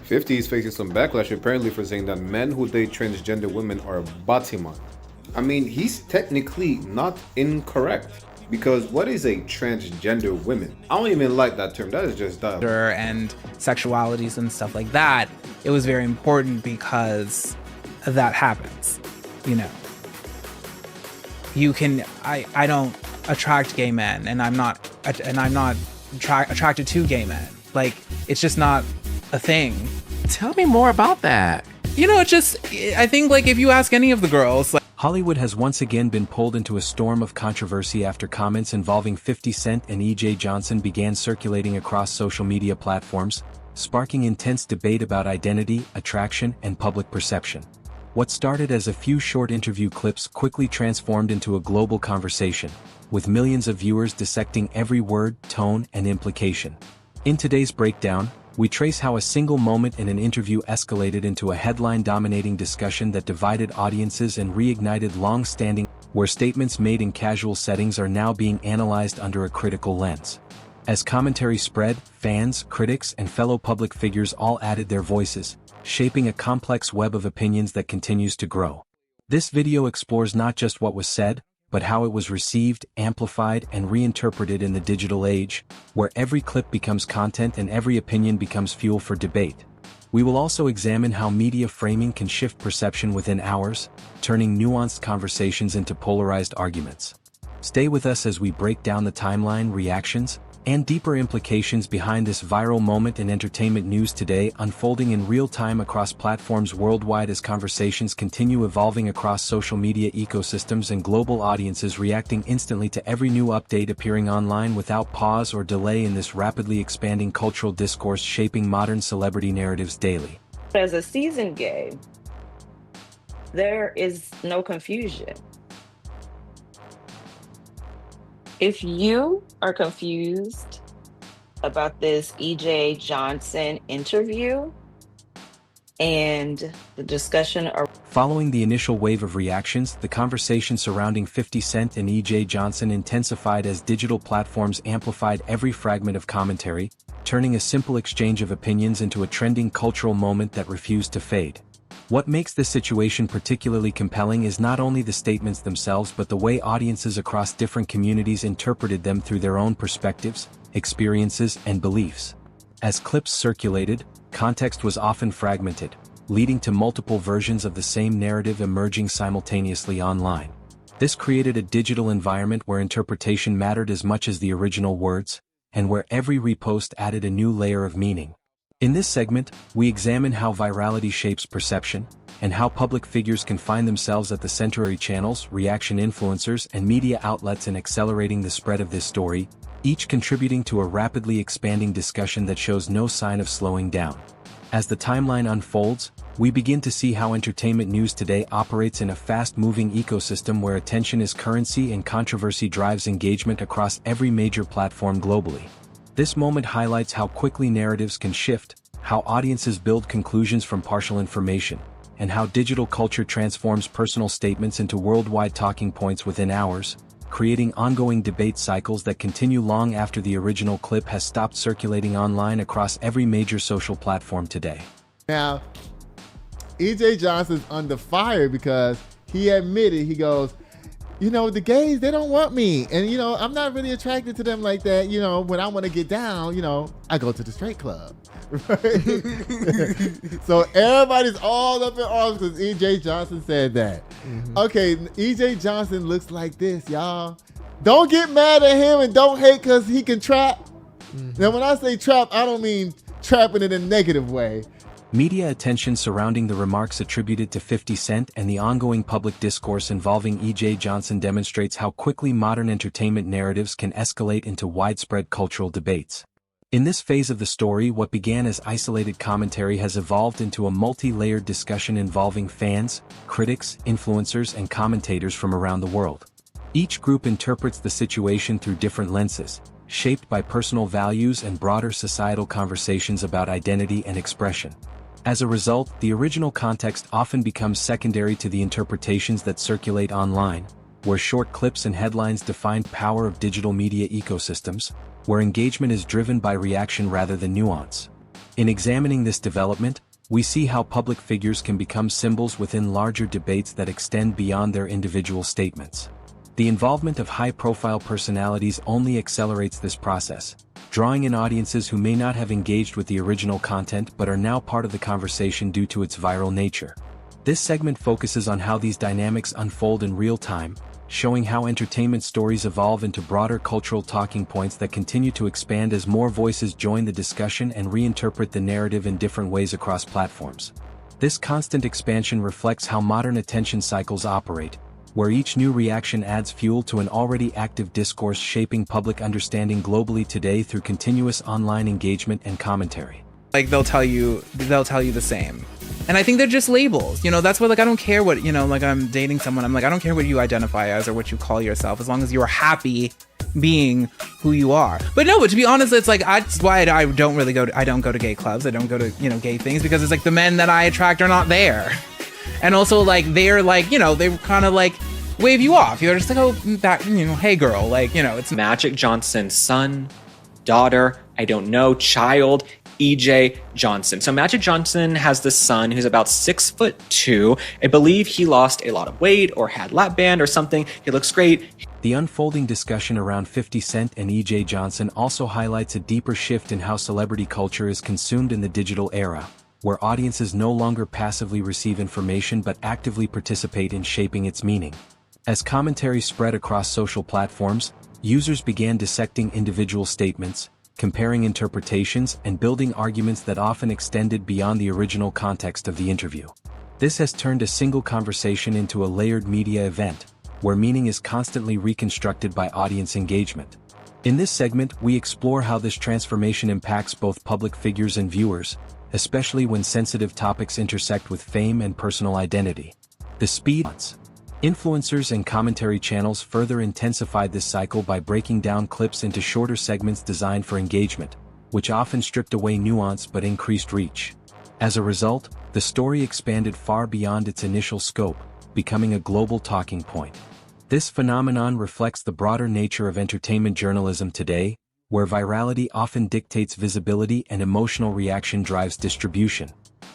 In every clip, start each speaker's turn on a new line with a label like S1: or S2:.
S1: 50 is facing some backlash apparently for saying that men who date transgender women are batiman. I mean, he's technically not incorrect. Because what is a transgender woman? I don't even like that term. That is just dumb.
S2: And sexualities and stuff like that, it was very important because that happens. You know, I don't attract gay men, and I'm not attracted to gay men. Like, it's just not a thing.
S3: Tell me more about that.
S2: You know, I think, like, if you ask any of the girls, like,
S4: Hollywood has once again been pulled into a storm of controversy after comments involving 50 Cent and E.J. Johnson began circulating across social media platforms, sparking intense debate about identity, attraction, and public perception. What started as a few short interview clips quickly transformed into a global conversation, with millions of viewers dissecting every word, tone, and implication. In today's breakdown, we trace how a single moment in an interview escalated into a headline-dominating discussion that divided audiences and reignited long-standing, where statements made in casual settings are now being analyzed under a critical lens. As commentary spread, fans, critics, and fellow public figures all added their voices, shaping a complex web of opinions that continues to grow. This video explores not just what was said, but how it was received, amplified, and reinterpreted in the digital age, where every clip becomes content and every opinion becomes fuel for debate. We will also examine how media framing can shift perception within hours, turning nuanced conversations into polarized arguments. Stay with us as we break down the timeline, reactions, and deeper implications behind this viral moment in entertainment news today, unfolding in real time across platforms worldwide as conversations continue evolving across social media ecosystems and global audiences reacting instantly to every new update appearing online without pause or delay in this rapidly expanding cultural discourse shaping modern celebrity narratives daily.
S5: As a seasoned gay, there is no confusion. If you are confused about this E.J. Johnson interview and the discussion
S4: Following the initial wave of reactions, the conversation surrounding 50 Cent and E.J. Johnson intensified as digital platforms amplified every fragment of commentary, turning a simple exchange of opinions into a trending cultural moment that refused to fade. What makes this situation particularly compelling is not only the statements themselves but the way audiences across different communities interpreted them through their own perspectives, experiences, and beliefs. As clips circulated, context was often fragmented, leading to multiple versions of the same narrative emerging simultaneously online. This created a digital environment where interpretation mattered as much as the original words, and where every repost added a new layer of meaning. In this segment, we examine how virality shapes perception, and how public figures can find themselves at the center of channels, reaction influencers, and media outlets in accelerating the spread of this story, each contributing to a rapidly expanding discussion that shows no sign of slowing down. As the timeline unfolds, we begin to see how entertainment news today operates in a fast-moving ecosystem where attention is currency and controversy drives engagement across every major platform globally. This moment highlights how quickly narratives can shift, how audiences build conclusions from partial information, and how digital culture transforms personal statements into worldwide talking points within hours, creating ongoing debate cycles that continue long after the original clip has stopped circulating online across every major social platform today.
S6: Now, E.J. Johnson's under fire because he admitted, he goes, you know, the gays, they don't want me. And, you know, I'm not really attracted to them like that. You know, when I want to get down, you know, I go to the straight club. Right? So everybody's all up in arms because E.J. Johnson said that. Mm-hmm. Okay, E.J. Johnson looks like this, y'all. Don't get mad at him and don't hate because he can trap. Mm-hmm. Now, when I say trap, I don't mean trapping in a negative way.
S4: Media attention surrounding the remarks attributed to 50 Cent and the ongoing public discourse involving E.J. Johnson demonstrates how quickly modern entertainment narratives can escalate into widespread cultural debates. In this phase of the story, what began as isolated commentary has evolved into a multi-layered discussion involving fans, critics, influencers, and commentators from around the world. Each group interprets the situation through different lenses, shaped by personal values and broader societal conversations about identity and expression. As a result, the original context often becomes secondary to the interpretations that circulate online, where short clips and headlines define the power of digital media ecosystems, where engagement is driven by reaction rather than nuance. In examining this development, we see how public figures can become symbols within larger debates that extend beyond their individual statements. The involvement of high-profile personalities only accelerates this process, drawing in audiences who may not have engaged with the original content but are now part of the conversation due to its viral nature. This segment focuses on how these dynamics unfold in real time, showing how entertainment stories evolve into broader cultural talking points that continue to expand as more voices join the discussion and reinterpret the narrative in different ways across platforms. This constant expansion reflects how modern attention cycles operate, where each new reaction adds fuel to an already active discourse shaping public understanding globally today through continuous online engagement and commentary.
S2: Like they'll tell you the same. And I think they're just labels. You know, that's what, like, I don't care what, you know, like I'm dating someone, I'm like, I don't care what you identify as or what you call yourself, as long as you're happy being who you are. But no, but to be honest, it's like, that's why I don't go to gay clubs. I don't go to, you know, gay things, because it's like the men that I attract are not there. And also, like, they're like, you know, they kind of like wave you off. You're just like, oh, that, you know, hey girl, like, you know, it's
S7: Magic Johnson's son, daughter, I don't know, child, EJ Johnson. So Magic Johnson has this son who's about 6'2". I believe he lost a lot of weight or had lap band or something. He looks great.
S4: The unfolding discussion around 50 Cent and EJ Johnson also highlights a deeper shift in how celebrity culture is consumed in the digital era, where audiences no longer passively receive information but actively participate in shaping its meaning. As commentary spread across social platforms, users began dissecting individual statements, comparing interpretations, and building arguments that often extended beyond the original context of the interview. This has turned a single conversation into a layered media event, where meaning is constantly reconstructed by audience engagement. In this segment, we explore how this transformation impacts both public figures and viewers, especially when sensitive topics intersect with fame and personal identity. The speed. Influencers and commentary channels further intensified this cycle by breaking down clips into shorter segments designed for engagement, which often stripped away nuance but increased reach. As a result, the story expanded far beyond its initial scope, becoming a global talking point. This phenomenon reflects the broader nature of entertainment journalism today, where virality often dictates visibility and emotional reaction drives distribution.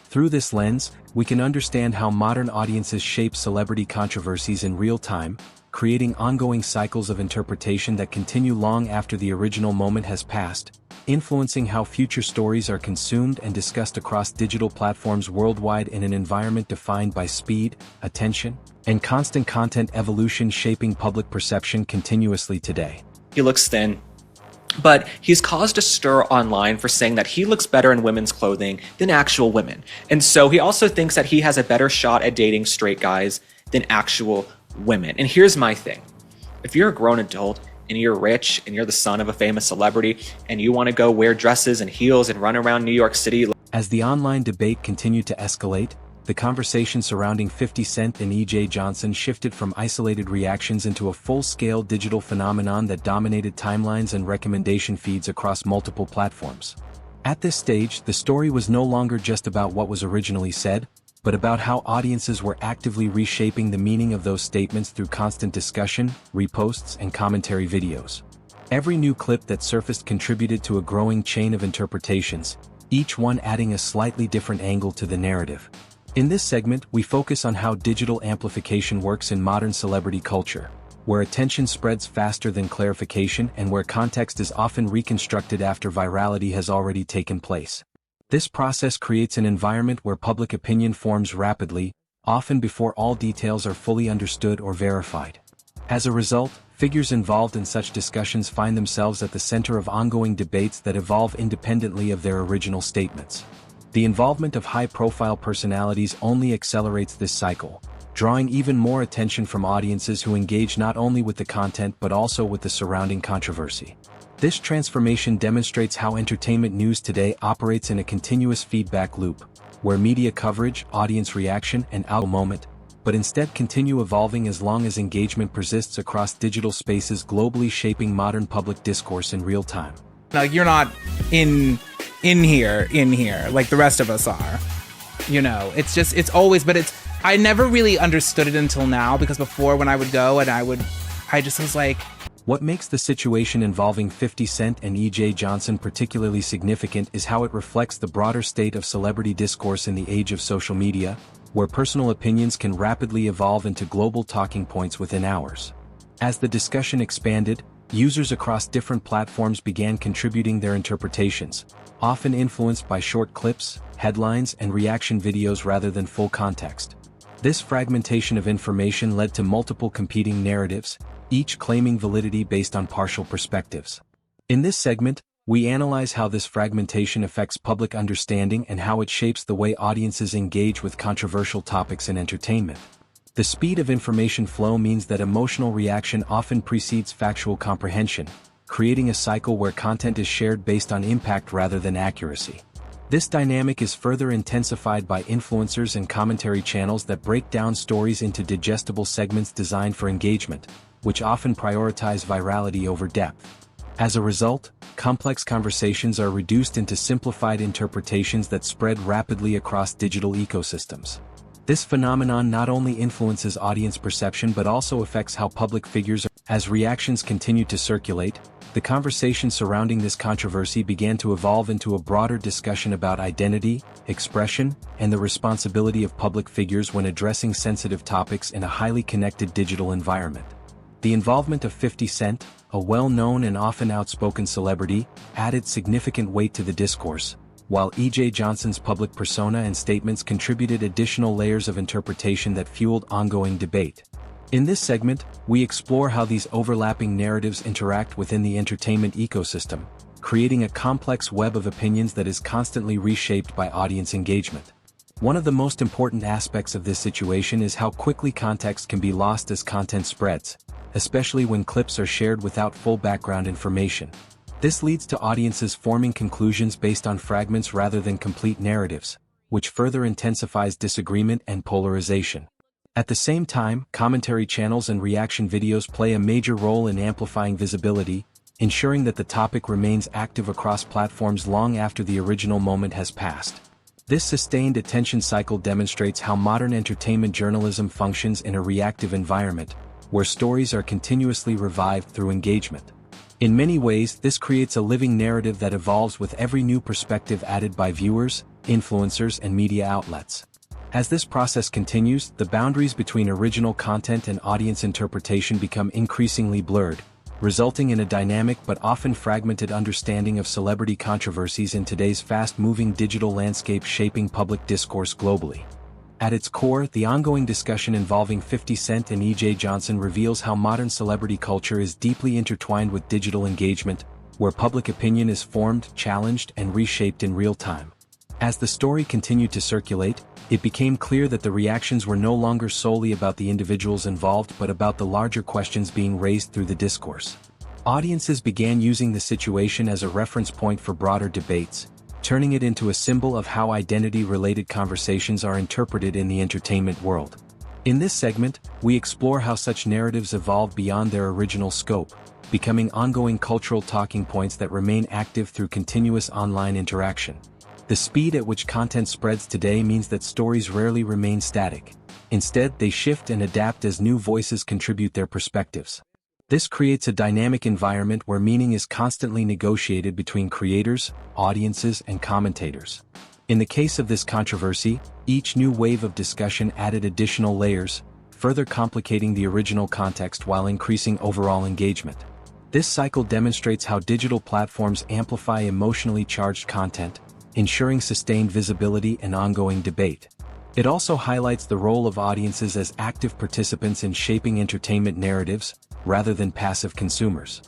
S4: Through this lens, we can understand how modern audiences shape celebrity controversies in real time, creating ongoing cycles of interpretation that continue long after the original moment has passed, influencing how future stories are consumed and discussed across digital platforms worldwide in an environment defined by speed, attention, and constant content evolution shaping public perception continuously today.
S7: He looks thin, but he's caused a stir online for saying that he looks better in women's clothing than actual women. And so he also thinks that he has a better shot at dating straight guys than actual women. And here's my thing. If you're a grown adult and you're rich and you're the son of a famous celebrity and you want to go wear dresses and heels and run around New York City.
S4: As the online debate continued to escalate, the conversation surrounding 50 Cent and EJ Johnson shifted from isolated reactions into a full-scale digital phenomenon that dominated timelines and recommendation feeds across multiple platforms. At this stage, the story was no longer just about what was originally said, but about how audiences were actively reshaping the meaning of those statements through constant discussion, reposts, and commentary videos. Every new clip that surfaced contributed to a growing chain of interpretations, each one adding a slightly different angle to the narrative. In this segment, we focus on how digital amplification works in modern celebrity culture, where attention spreads faster than clarification and where context is often reconstructed after virality has already taken place. This process creates an environment where public opinion forms rapidly, often before all details are fully understood or verified. As a result, figures involved in such discussions find themselves at the center of ongoing debates that evolve independently of their original statements. The involvement of high-profile personalities only accelerates this cycle, drawing even more attention from audiences who engage not only with the content but also with the surrounding controversy. This transformation demonstrates how entertainment news today operates in a continuous feedback loop, where media coverage, audience reaction, and moment, but instead continue evolving as long as engagement persists across digital spaces globally shaping modern public discourse in real time.
S2: like you're not in here like the rest of us are. You know, it's just, it's always, but it's, I never really understood it until now, because before when I would go and I just was like,
S4: What makes the situation involving 50 Cent and E.J. Johnson particularly significant is how it reflects the broader state of celebrity discourse in the age of social media, where personal opinions can rapidly evolve into global talking points within hours. As the discussion expanded, users across different platforms began contributing their interpretations, often influenced by short clips, headlines, and reaction videos rather than full context. This fragmentation of information led to multiple competing narratives, each claiming validity based on partial perspectives. In this segment, we analyze how this fragmentation affects public understanding and how it shapes the way audiences engage with controversial topics in entertainment. The speed of information flow means that emotional reaction often precedes factual comprehension, creating a cycle where content is shared based on impact rather than accuracy. This dynamic is further intensified by influencers and commentary channels that break down stories into digestible segments designed for engagement, which often prioritize virality over depth. As a result, complex conversations are reduced into simplified interpretations that spread rapidly across digital ecosystems. This phenomenon not only influences audience perception but also affects how public figures are. As reactions continue to circulate, the conversation surrounding this controversy began to evolve into a broader discussion about identity, expression, and the responsibility of public figures when addressing sensitive topics in a highly connected digital environment. The involvement of 50 Cent, a well-known and often outspoken celebrity, added significant weight to the discourse, while E.J. Johnson's public persona and statements contributed additional layers of interpretation that fueled ongoing debate. In this segment, we explore how these overlapping narratives interact within the entertainment ecosystem, creating a complex web of opinions that is constantly reshaped by audience engagement. One of the most important aspects of this situation is how quickly context can be lost as content spreads, especially when clips are shared without full background information. This leads to audiences forming conclusions based on fragments rather than complete narratives, which further intensifies disagreement and polarization. At the same time, commentary channels and reaction videos play a major role in amplifying visibility, ensuring that the topic remains active across platforms long after the original moment has passed. This sustained attention cycle demonstrates how modern entertainment journalism functions in a reactive environment, where stories are continuously revived through engagement. In many ways, this creates a living narrative that evolves with every new perspective added by viewers, influencers, and media outlets. As this process continues, the boundaries between original content and audience interpretation become increasingly blurred, resulting in a dynamic but often fragmented understanding of celebrity controversies in today's fast-moving digital landscape shaping public discourse globally. At its core, the ongoing discussion involving 50 Cent and E.J. Johnson reveals how modern celebrity culture is deeply intertwined with digital engagement, where public opinion is formed, challenged, and reshaped in real time. As the story continued to circulate, it became clear that the reactions were no longer solely about the individuals involved but about the larger questions being raised through the discourse. Audiences began using the situation as a reference point for broader debates, turning it into a symbol of how identity-related conversations are interpreted in the entertainment world. In this segment, we explore how such narratives evolve beyond their original scope, becoming ongoing cultural talking points that remain active through continuous online interaction. The speed at which content spreads today means that stories rarely remain static. Instead, they shift and adapt as new voices contribute their perspectives. This creates a dynamic environment where meaning is constantly negotiated between creators, audiences, and commentators. In the case of this controversy, each new wave of discussion added additional layers, further complicating the original context while increasing overall engagement. This cycle demonstrates how digital platforms amplify emotionally charged content, ensuring sustained visibility and ongoing debate. It also highlights the role of audiences as active participants in shaping entertainment narratives, rather than passive consumers.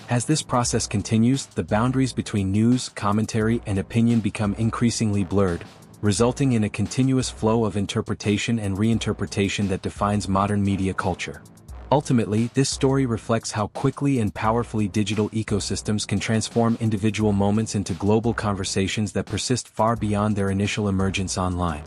S4: As this process continues, the boundaries between news, commentary, and opinion become increasingly blurred, resulting in a continuous flow of interpretation and reinterpretation that defines modern media culture. Ultimately, this story reflects how quickly and powerfully digital ecosystems can transform individual moments into global conversations that persist far beyond their initial emergence online.